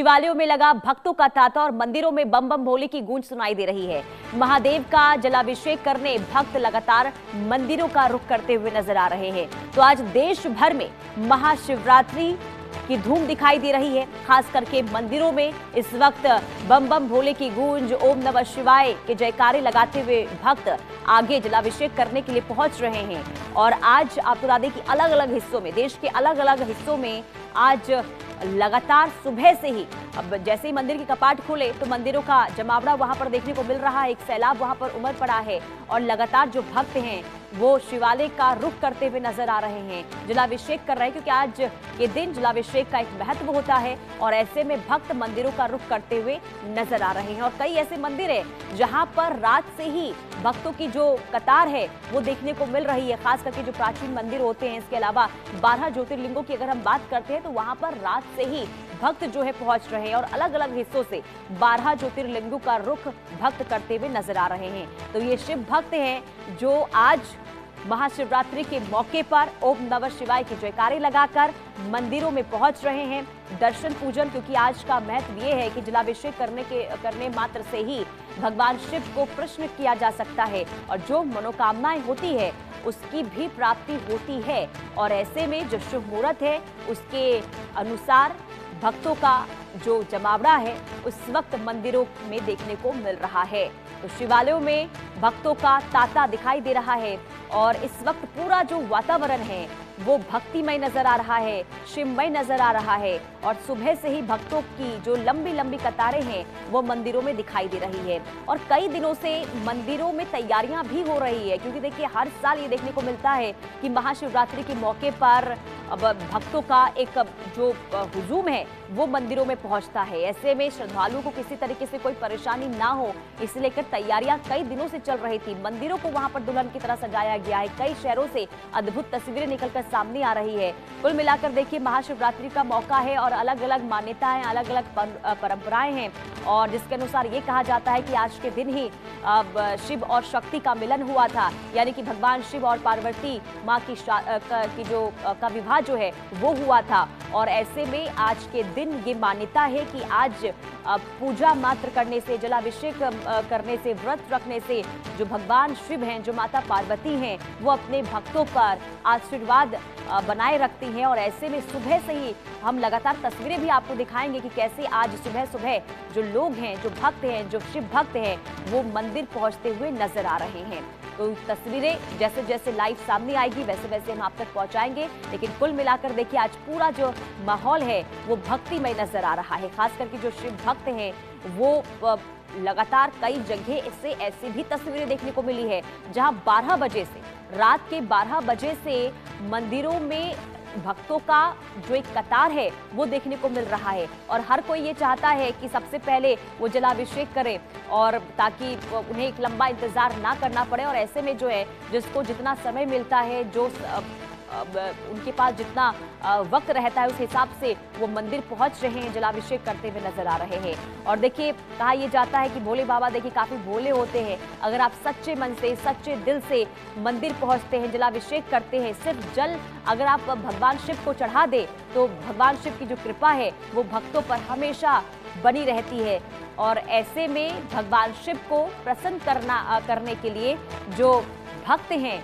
शिवालयों में लगा भक्तों का तांता और मंदिरों में बम बम भोले की गूंज सुनाई दे रही है। महादेव का जलाभिषेक करने भक्त लगातार मंदिरों का रुख करते हुए नजर आ रहे हैं। तो आज देश भर में महाशिवरात्रि की धूम दिखाई दे रही है। खास करके मंदिरों में इस वक्त बम बम भोले की गूंज, ओम नमः शिवाय के जयकारे लगाते हुए भक्त आगे जलाभिषेक करने के लिए पहुंच रहे हैं। और आज आपको बता दें कि अलग अलग हिस्सों में, देश के अलग अलग हिस्सों में आज लगातार सुबह से ही, अब जैसे ही मंदिर के कपाट खुले तो मंदिरों का जमावड़ा वहां पर देखने को मिल रहा है। एक सैलाब वहां पर उमड़ पड़ा है और लगातार जो भक्त हैं वो शिवालय का रुख करते हुए नजर आ रहे हैं, जलाभिषेक कर रहे हैं, क्योंकि आज के दिन जलाभिषेक का एक महत्व होता है। और ऐसे में भक्त मंदिरों का रुख करते हुए नजर आ रहे हैं। और कई ऐसे मंदिर हैं जहां पर रात से ही भक्तों की जो कतार है वो देखने को मिल रही है। खास करके जो प्राचीन मंदिर होते हैं, इसके अलावा 12 ज्योतिर्लिंगों की अगर हम बात करते हैं तो वहां पर रात से ही भक्त जो है पहुंच रहे हैं और अलग अलग हिस्सों से 12 ज्योतिर्लिंगों का रुख भक्त करते हुए नजर आ रहे हैं। तो ये शिव भक्त हैं जो आज महाशिवरात्रि के मौके पर ओम नमः शिवाय के जयकारे लगाकर मंदिरों में पहुंच रहे हैं, दर्शन पूजन, क्योंकि आज का महत्व ये है कि जलाभिषेक करने मात्र से ही भगवान शिव को प्रसन्न किया जा सकता है और जो मनोकामनाएं होती है उसकी भी प्राप्ति होती है। और ऐसे में जो शुभ मुहूर्त है उसके अनुसार भक्तों का जो जमावड़ा है उस वक्त मंदिरों में देखने को मिल रहा है। तो शिवालयों में भक्तों का तांता दिखाई दे रहा है और इस वक्त पूरा जो वातावरण है वो भक्तिमय नजर आ रहा है, शिवमय नजर आ रहा है। और सुबह से ही भक्तों की जो लंबी लंबी कतारें हैं वो मंदिरों में दिखाई दे रही है। और कई दिनों से मंदिरों में तैयारियां भी हो रही है, क्योंकि देखिए हर साल ये देखने को मिलता है कि महाशिवरात्रि के मौके पर अब भक्तों का एक जो हुजूम है वो मंदिरों में पहुंचता है। ऐसे में श्रद्धालुओं को किसी तरीके से कोई परेशानी ना हो, इसे लेकर तैयारियां कई दिनों से चल रही थी। मंदिरों को वहां पर दुल्हन की तरह सजाया गया है। कई शहरों से अद्भुत तस्वीरें निकलकर सामने आ रही है। कुल मिलाकर देखिए महाशिवरात्रि का मौका है और अलग अलग मान्यताएं, अलग अलग परंपराएं हैं। और जिसके अनुसार ये कहा जाता है कि आज के दिन ही शिव और शक्ति का मिलन हुआ था, यानी कि भगवान शिव और पार्वती माँ का विवाह जो है वो हुआ था। और ऐसे में आज के दिन ये मान्यता है कि आज पूजा मात्र करने से, जलाभिषेक करने से, व्रत रखने से जो भगवान शिव हैं, जो माता पार्वती हैं, वो अपने भक्तों पर आशीर्वाद बनाए रखती हैं। और ऐसे में सुबह से ही हम लगातार तस्वीरें भी आपको दिखाएंगे कि कैसे आज सुबह सुबह जो लोग हैं, जो भक्त हैं, जो शिव भक्त हैं, वो मंदिर पहुंचते हुए नजर आ रहे हैं। तो तस्वीरें जैसे जैसे लाइव सामने आएगी वैसे वैसे हम आप तक पहुंचाएंगे। लेकिन कुल मिलाकर देखिए आज पूरा जो माहौल है वो भक्तिमय नजर आ रहा है। खास करके जो शिव भक्त हैं वो लगातार कई जगह इससे ऐसी भी तस्वीरें देखने को मिली है जहां 12 बजे से, रात के 12 बजे से मंदिरों में भक्तों का जो एक कतार है वो देखने को मिल रहा है। और हर कोई ये चाहता है कि सबसे पहले वो जलाभिषेक करें और ताकि उन्हें एक लंबा इंतजार ना करना पड़े। और ऐसे में जो है जिसको जितना समय मिलता है, जो उनके पास जितना वक्त रहता है उस हिसाब से वो मंदिर पहुंच रहे हैं, जलाभिषेक करते हुए नजर आ रहे हैं। और देखिए कहा यह जाता है कि भोले बाबा देखिए काफी भोले होते हैं। अगर आप सच्चे मन से, सच्चे दिल से मंदिर पहुंचते हैं, जलाभिषेक करते हैं, सिर्फ जल अगर आप भगवान शिव को चढ़ा दे तो भगवान शिव की जो कृपा है वो भक्तों पर हमेशा बनी रहती है। और ऐसे में भगवान शिव को प्रसन्न करने के लिए जो भक्त हैं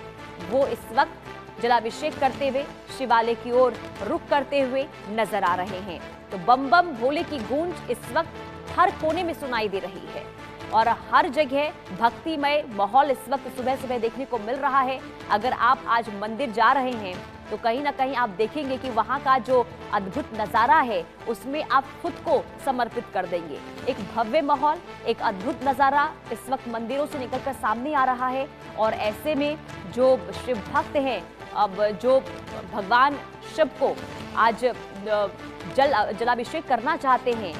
वो इस वक्त जलाभिषेक करते हुए शिवालय की ओर रुख करते हुए नजर आ रहे हैं। तो बम बम भोले की गूंज इस वक्त हर कोने में सुनाई दे रही है और हर जगह भक्तिमय माहौल इस वक्त सुबह सुबह देखने को मिल रहा है। अगर आप आज मंदिर जा रहे हैं तो कहीं ना कहीं आप देखेंगे कि वहां का जो अद्भुत नजारा है उसमें आप खुद को समर्पित कर देंगे। एक भव्य माहौल, एक अद्भुत नजारा इस वक्त मंदिरों से निकलकर सामने आ रहा है। और ऐसे में जो शिव भक्त हैं, अब जो भगवान शिव को आज जलाभिषेक करना चाहते हैं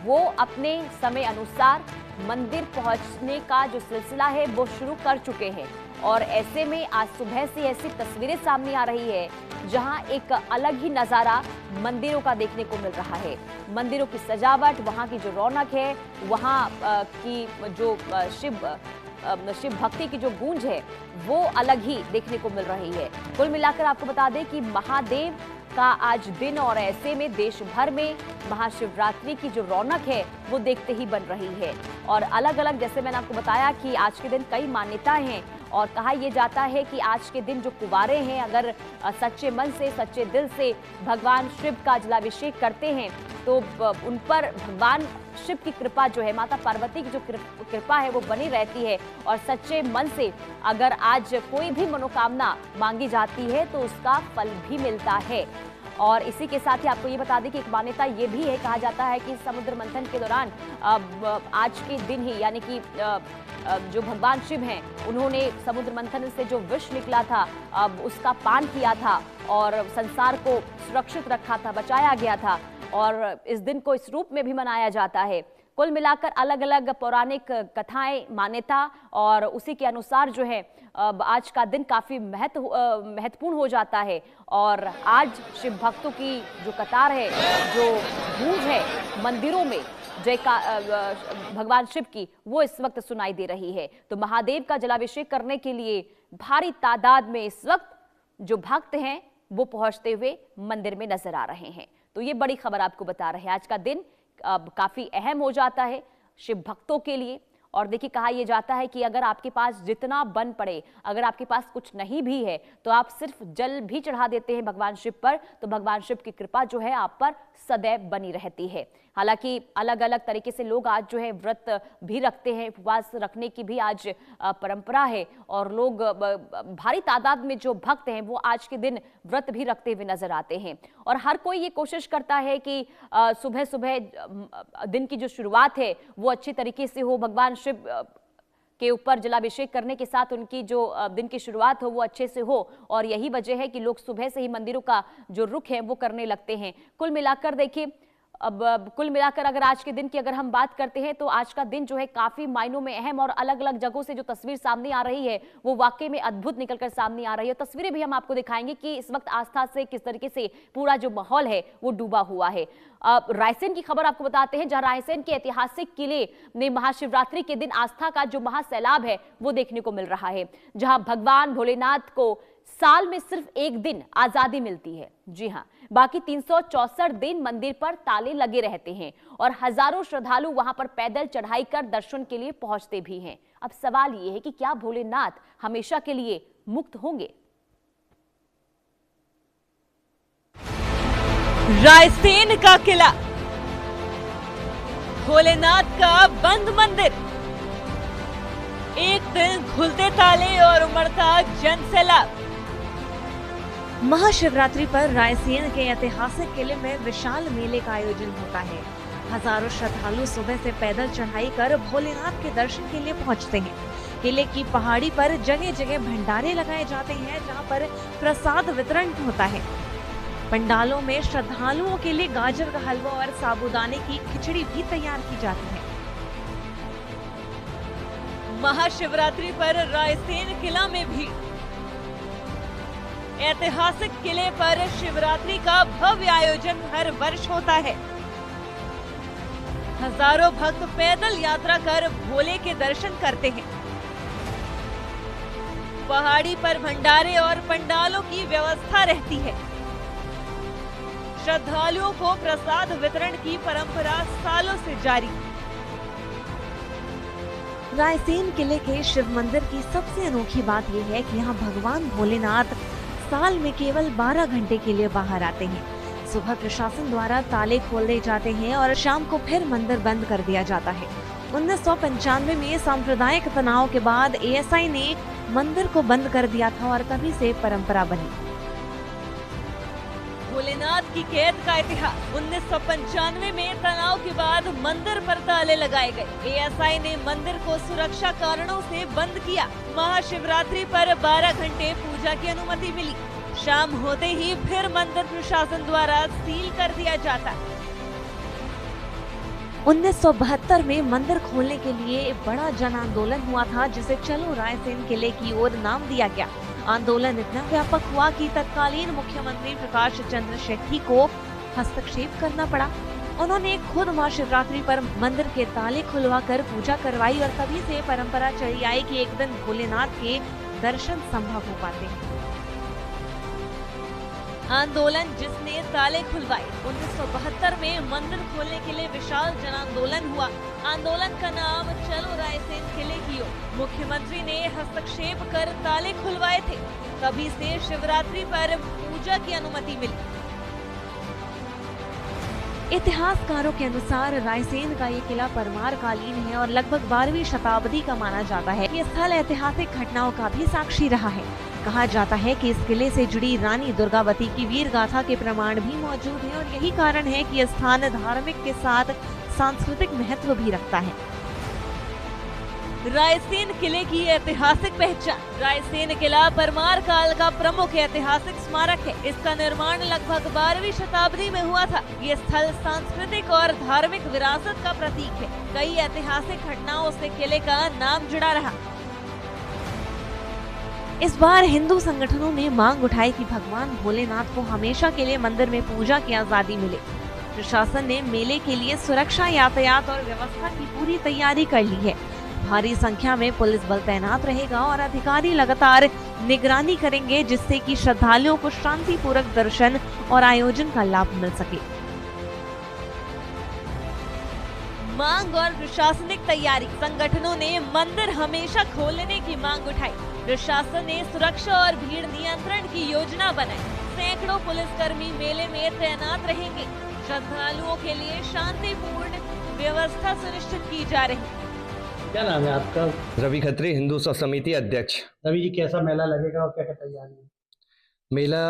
वो अपने समय अनुसार मंदिर पहुंचने का जो सिलसिला है वो शुरू कर चुके हैं। और ऐसे में आज सुबह से ऐसी तस्वीरें सामने आ रही है जहां एक अलग ही नज़ारा मंदिरों का देखने को मिल रहा है। मंदिरों की सजावट, वहां की जो रौनक है, वहां की जो शिव भक्ति की जो गूंज है वो अलग ही देखने को मिल रही है। कुल मिलाकर आपको बता दें कि महादेव का आज दिन और ऐसे में देश भर में महाशिवरात्रि की जो रौनक है वो देखते ही बन रही है। और अलग अलग, जैसे मैंने आपको बताया कि आज के दिन कई मान्यताएं हैं और कहा यह जाता है कि आज के दिन जो कुंवारे हैं अगर सच्चे मन से सच्चे दिल से भगवान शिव का जलाभिषेक करते हैं तो उन पर भगवान शिव की कृपा जो है, माता पार्वती की जो कृपा है वो बनी रहती है। और सच्चे मन से अगर आज कोई भी मनोकामना मांगी जाती है तो उसका फल भी मिलता है। और इसी के साथ ही आपको ये बता दें कि एक मान्यता ये भी है, कहा जाता है कि समुद्र मंथन के दौरान आज के दिन ही, यानी कि जो भगवान शिव हैं उन्होंने समुद्र मंथन से जो विष निकला था उसका पान किया था और संसार को सुरक्षित रखा था, बचाया गया था। और इस दिन को इस रूप में भी मनाया जाता है। कुल मिलाकर अलग अलग पौराणिक कथाएं, मान्यता और उसी के अनुसार जो है आज का दिन काफी महत्वपूर्ण हो जाता है। और आज शिव भक्तों की जो कतार है, जो गूंज है मंदिरों में जय का भगवान शिव की, वो इस वक्त सुनाई दे रही है। तो महादेव का जलाभिषेक करने के लिए भारी तादाद में इस वक्त जो भक्त हैं वो पहुंचते हुए मंदिर में नजर आ रहे हैं। तो ये बड़ी खबर आपको बता रहे हैं। आज का दिन काफी अहम हो जाता है शिव भक्तों के लिए। और देखिए, कहा यह जाता है कि अगर आपके पास जितना बन पड़े, अगर आपके पास कुछ नहीं भी है तो आप सिर्फ जल भी चढ़ा देते हैं भगवान शिव पर, तो भगवान शिव की कृपा जो है आप पर सदैव बनी रहती है। हालांकि अलग अलग तरीके से लोग आज जो है व्रत भी रखते हैं, उपवास रखने की भी आज परंपरा है। और लोग भारी तादाद में जो भक्त हैं वो आज के दिन व्रत भी रखते हुए नजर आते हैं। और हर कोई ये कोशिश करता है कि सुबह सुबह दिन की जो शुरुआत है वो अच्छी तरीके से हो, भगवान शिव के ऊपर जलाभिषेक करने के साथ उनकी जो दिन की शुरुआत हो वो अच्छे से हो। और यही वजह है कि लोग सुबह से ही मंदिरों का जो रुख है वो करने लगते हैं। कुल मिलाकर देखिए, कुल मिलाकर अगर आज के दिन की अगर हम बात करते हैं तो आज का दिन जो है काफी मायनों में अहम, और अलग अलग जगहों से जो तस्वीर सामने आ रही है वो वाकई में अद्भुत निकलकर सामने आ रही है। तस्वीरें भी हम आपको दिखाएंगे कि इस वक्त आस्था से किस तरीके से पूरा जो माहौल है वो डूबा हुआ है। रायसेन की खबर आपको बताते हैं, जहां रायसेन के ऐतिहासिक किले में महाशिवरात्रि के दिन आस्था का जो महासैलाब है वो देखने को मिल रहा है। जहां भगवान भोलेनाथ को साल में सिर्फ एक दिन आजादी मिलती है। जी हां, बाकी 364 दिन मंदिर पर ताले लगे रहते हैं और हजारों श्रद्धालु वहां पर पैदल चढ़ाई कर दर्शन के लिए पहुंचते भी हैं। अब सवाल यह है कि क्या भोलेनाथ हमेशा के लिए मुक्त होंगे? रायसेन का किला, भोलेनाथ का बंद मंदिर, एक दिन खुलते ताले और उमड़ता जनसैलाब। महाशिवरात्रि पर रायसेन के ऐतिहासिक किले में विशाल मेले का आयोजन होता है। हजारों श्रद्धालु सुबह से पैदल चढ़ाई कर भोलेनाथ के दर्शन के लिए पहुंचते हैं। किले की पहाड़ी पर जगह जगह भंडारे लगाए जाते हैं, जहां पर प्रसाद वितरण होता है। पंडालों में श्रद्धालुओं के लिए गाजर का हलवा और साबूदाने की खिचड़ी भी तैयार की जाती है। महाशिवरात्रि पर रायसेन किला में भी ऐतिहासिक किले पर शिवरात्रि का भव्य आयोजन हर वर्ष होता है। हजारों भक्त पैदल यात्रा कर भोले के दर्शन करते हैं। पहाड़ी पर भंडारे और पंडालों की व्यवस्था रहती है। श्रद्धालुओं को प्रसाद वितरण की परंपरा सालों से जारी। रायसेन किले के शिव मंदिर की सबसे अनोखी बात यह है कि यहाँ भगवान भोलेनाथ साल में केवल 12 घंटे के लिए बाहर आते हैं। सुबह प्रशासन द्वारा ताले खोल दिए जाते हैं और शाम को फिर मंदिर बंद कर दिया जाता है। 1995 में सांप्रदायिक तनाव के बाद एएसआई ने मंदिर को बंद कर दिया था और तभी से परंपरा बनी। भोलेनाथ की कैद का इतिहास। 1995 में तनाव के बाद मंदिर पर ताले लगाए गए। एएसआई ने मंदिर को सुरक्षा कारणों से बंद किया। महाशिवरात्रि पर 12 घंटे पूजा की अनुमति मिली। शाम होते ही फिर मंदिर प्रशासन द्वारा सील कर दिया जाता। 1972 में मंदिर खोलने के लिए बड़ा जन आंदोलन हुआ था, जिसे चलो रायसेन किले की ओर नाम दिया गया। आंदोलन इतना व्यापक हुआ कि तत्कालीन मुख्यमंत्री प्रकाश चंद्र शेट्टी को हस्तक्षेप करना पड़ा। उन्होंने खुद महाशिवरात्रि पर मंदिर के ताले खुलवाकर पूजा करवाई और तभी से परंपरा चली आई कि एक दिन भोलेनाथ के दर्शन संभव हो पाते हैं। आंदोलन जिसने ताले खुलवाए। 1972 में मंदिर खोलने के लिए विशाल जन आंदोलन हुआ। आंदोलन का नाम चलो रायसेन किले की ओर। मुख्यमंत्री ने हस्तक्षेप कर ताले खुलवाए थे। तभी से शिवरात्रि पर पूजा की अनुमति मिली। इतिहासकारों के अनुसार रायसेन का ये किला परमार कालीन है और लगभग 12वीं शताब्दी का माना जाता है। ये स्थल ऐतिहासिक घटनाओं का भी साक्षी रहा है। कहा जाता है कि इस किले से जुड़ी रानी दुर्गावती की वीर गाथा के प्रमाण भी मौजूद हैं और यही कारण है कि यह स्थान धार्मिक के साथ सांस्कृतिक महत्व भी रखता है। रायसेन किले की ऐतिहासिक पहचान। रायसेन किला परमार काल का प्रमुख ऐतिहासिक स्मारक है। इसका निर्माण लगभग 12वीं शताब्दी में हुआ था। ये स्थल सांस्कृतिक और धार्मिक विरासत का प्रतीक है। कई ऐतिहासिक घटनाओं से किले का नाम जुड़ा रहा। इस बार हिंदू संगठनों ने मांग उठाई कि भगवान भोलेनाथ को हमेशा के लिए मंदिर में पूजा की आजादी मिले। प्रशासन ने मेले के लिए सुरक्षा, यातायात और व्यवस्था की पूरी तैयारी कर ली है। भारी संख्या में पुलिस बल तैनात रहेगा और अधिकारी लगातार निगरानी करेंगे जिससे कि श्रद्धालुओं को शांतिपूर्वक दर्शन और आयोजन का लाभ मिल सके। मांग और प्रशासनिक तैयारी। संगठनों ने मंदिर हमेशा खोलने की मांग उठाई। प्रशासन ने सुरक्षा और भीड़ नियंत्रण की योजना बनाई। सैकड़ों पुलिसकर्मी मेले में तैनात रहेंगे। श्रद्धालुओं के लिए शांतिपूर्ण व्यवस्था सुनिश्चित की जा रही। क्या नाम है आपका? रवि खत्री, हिंदू स्व समिति अध्यक्ष। रवि जी, कैसा मेला लगेगा और क्या क्या तैयारी है? मेला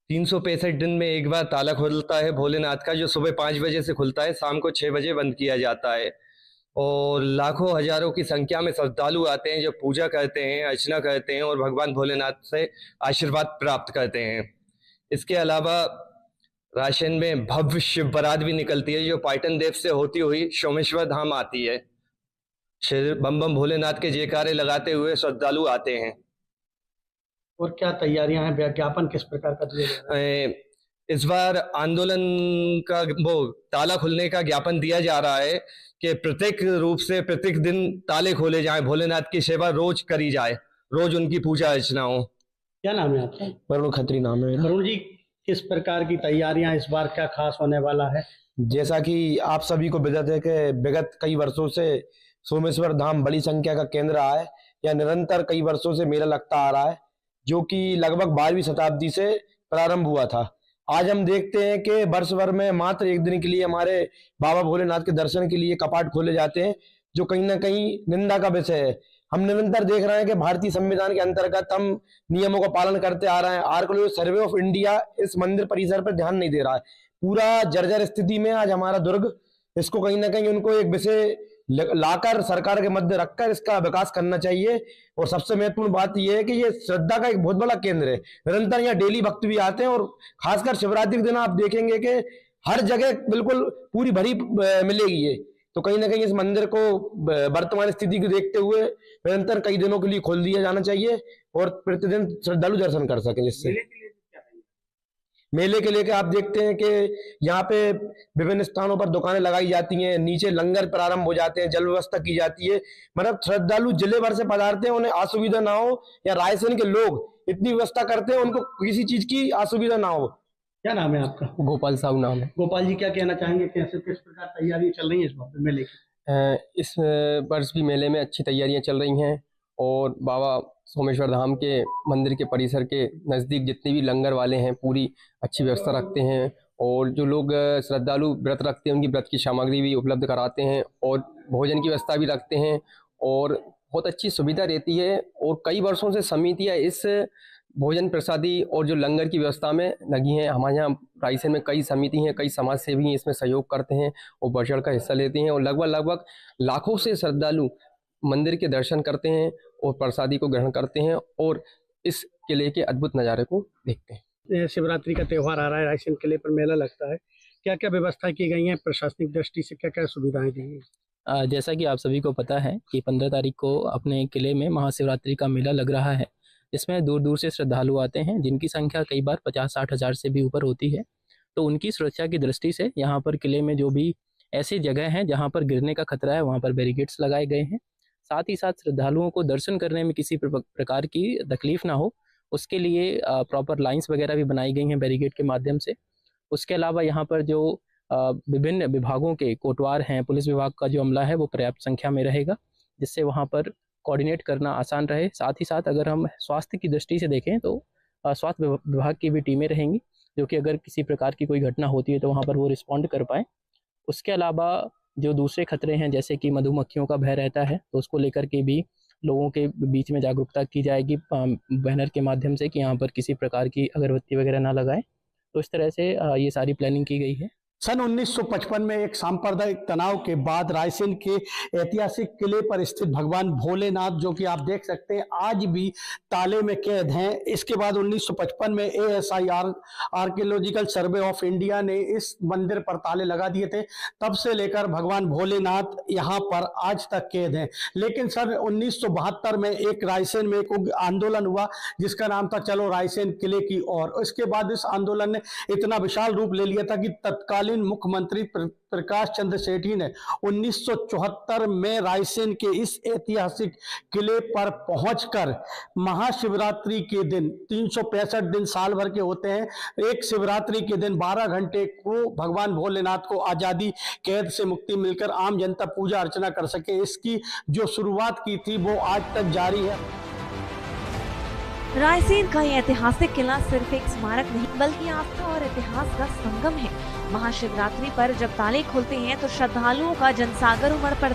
365 दिन में एक बार ताला खुलता है भोलेनाथ का, जो सुबह 5 बजे से खुलता है, शाम को 6 बजे बंद किया जाता है। और लाखों हजारों की संख्या में श्रद्धालु आते हैं जो पूजा करते हैं, अर्चना करते हैं और भगवान भोलेनाथ से आशीर्वाद प्राप्त करते हैं। इसके अलावा रायसेन में भव्य शिव बारात भी निकलती है जो पाटन देव से होती हुई सोमेश्वर धाम आती है। श्री बम बम भोलेनाथ के जयकारे लगाते हुए श्रद्धालु आते हैं। और क्या तैयारियां हैं? विज्ञापन किस प्रकार का दिया जा रहा है? इस बार आंदोलन का वो ताला खुलने का ज्ञापन दिया जा रहा है कि प्रत्येक रूप से प्रत्येक दिन ताले खोले जाएं, भोलेनाथ की सेवा रोज करी जाए, रोज उनकी पूजा अर्चना हो। क्या नाम है आपका? वरुण खत्री नाम है। वरुण जी, किस प्रकार की तैयारियां इस बार, क्या खास होने वाला है? जैसा कि आप सभी को विदित है कि विगत कई वर्षों से सोमेश्वर धाम बड़ी संख्या का केंद्र रहा है। यह निरंतर कई वर्षों से मेला लगता आ रहा है जो कि लगभग 12वीं शताब्दी से प्रारंभ हुआ था। आज हम देखते हैं कि वर्ष भर में मात्र एक दिन के लिए हमारे बाबा भोलेनाथ के दर्शन के लिए कपाट खोले जाते हैं, जो कहीं ना कहीं निंदा का विषय है। हम निरंतर देख रहे हैं कि भारतीय संविधान के अंतर्गत हम नियमों का पालन करते आ रहे हैं। आर्कियोलॉजिकल सर्वे ऑफ इंडिया इस मंदिर परिसर पर ध्यान नहीं दे रहा है। पूरा जर्जर स्थिति में आज हमारा दुर्ग, इसको कहीं ना कहीं उनको एक विषय लाकर सरकार के मध्य रखकर इसका विकास करना चाहिए। और सबसे महत्वपूर्ण बात यह है कि ये श्रद्धा का एक बहुत बड़ा केंद्र है। निरंतर यहाँ डेली भक्त भी आते हैं और खासकर शिवरात्रि के दिन आप देखेंगे कि हर जगह बिल्कुल पूरी भरी मिलेगी ये। तो कहीं ना कहीं इस मंदिर को वर्तमान स्थिति को देखते हुए निरंतर कई दिनों के लिए खोल दिया जाना चाहिए और प्रतिदिन श्रद्धालु दर्शन कर सके। जिससे मेले के लेकर आप देखते हैं कि यहाँ पे विभिन्न स्थानों पर दुकानें लगाई जाती हैं, नीचे लंगर प्रारंभ हो जाते हैं, जल व्यवस्था की जाती है। मतलब श्रद्धालु जिले भर से पधारते हैं, उन्हें असुविधा ना हो, या रायसेन के लोग इतनी व्यवस्था करते हैं उनको किसी चीज की असुविधा ना हो। क्या नाम है आपका? गोपाल साहू नाम है। गोपाल जी, क्या कहना चाहेंगे? कैसे किस प्रकार तैयारी चल रही है इस वक्त मेले की? इस वर्ष भी मेले में अच्छी तैयारियां चल रही हैं और बाबा सोमेश्वर धाम के मंदिर के परिसर के नज़दीक जितने भी लंगर वाले हैं पूरी अच्छी व्यवस्था रखते हैं। और जो लोग श्रद्धालु व्रत रखते हैं उनकी व्रत की सामग्री भी उपलब्ध कराते हैं और भोजन की व्यवस्था भी रखते हैं और बहुत अच्छी सुविधा रहती है। और कई वर्षों से समितियाँ इस भोजन प्रसादी और जो लंगर की व्यवस्था में लगी हैं। हमारे यहाँ रायसेन में कई समिति हैं, कई समाज सेवी हैं, इसमें सहयोग करते हैं और बढ़ चढ़ का हिस्सा लेते हैं। और लगभग लाखों से श्रद्धालु मंदिर के दर्शन करते हैं और प्रसादी को ग्रहण करते हैं और इस किले के अद्भुत नज़ारे को देखते हैं। शिवरात्रि का त्यौहार आ रहा है, रायसेन किले पर मेला लगता है, क्या क्या व्यवस्था की गई है? प्रशासनिक दृष्टि से क्या क्या सुविधाएं दी हैं? जैसा कि आप सभी को पता है कि 15 तारीख को अपने किले में महाशिवरात्रि का मेला लग रहा है। इसमें दूर दूर से श्रद्धालु आते हैं जिनकी संख्या कई बार 50-60 हज़ार से भी ऊपर होती है। तो उनकी सुरक्षा की दृष्टि से यहाँ पर किले में जो भी ऐसी जगह हैं जहाँ पर गिरने का खतरा है वहाँ पर बैरिकेड्स लगाए गए हैं। साथ ही साथ श्रद्धालुओं को दर्शन करने में किसी प्रकार की तकलीफ ना हो उसके लिए प्रॉपर लाइंस वगैरह भी बनाई गई हैं बैरिकेड के माध्यम से। उसके अलावा यहाँ पर जो विभिन्न विभागों के कोटवार हैं, पुलिस विभाग का जो अमला है वो पर्याप्त संख्या में रहेगा, जिससे वहाँ पर कोऑर्डिनेट करना आसान रहे। साथ ही साथ अगर हम स्वास्थ्य की दृष्टि से देखें तो स्वास्थ्य विभाग की भी टीमें रहेंगी, जो कि अगर किसी प्रकार की कोई घटना होती है तो वहाँ पर वो रिस्पॉन्ड कर पाएँ। उसके अलावा जो दूसरे खतरे हैं, जैसे कि मधुमक्खियों का भय रहता है, तो उसको लेकर के भी लोगों के बीच में जागरूकता की जाएगी बैनर के माध्यम से कि यहाँ पर किसी प्रकार की अगरबत्ती वगैरह ना लगाएं। तो इस तरह से ये सारी प्लानिंग की गई है। सन 1955 में एक सांप्रदायिक तनाव के बाद रायसेन के ऐतिहासिक किले पर स्थित भगवान भोलेनाथ, जो कि आप देख सकते हैं आज भी ताले में कैद हैं। इसके बाद 1955 में ASIR archaeological survey of India ने इस मंदिर पर ताले लगा दिए थे। तब से लेकर भगवान भोलेनाथ यहाँ पर आज तक कैद हैं। लेकिन सन 1972 में एक रायसेन में एक आंदोलन हुआ जिसका नाम था चलो रायसेन किले की ओर। इसके बाद इस आंदोलन ने इतना विशाल रूप ले लिया था कि तत्कालीन मुख्यमंत्री प्रकाश चंद्र सेठी ने 1974 में रायसेन के इस ऐतिहासिक किले पर पहुंचकर महाशिवरात्रि के दिन, 365 दिन साल भर के होते हैं, एक शिवरात्रि के दिन 12 घंटे को भगवान भोलेनाथ को आजादी, कैद से मुक्ति मिलकर आम जनता पूजा अर्चना कर सके, इसकी जो शुरुआत की थी वो आज तक जारी है। रायसेन का ये ऐतिहासिक किला सिर्फ एक स्मारक नहीं बल्कि आस्था और इतिहास का संगम है। महाशिवरात्रि पर जब ताले खुलते हैं तो श्रद्धालुओं का जनसागर उमड़ पड़ता है।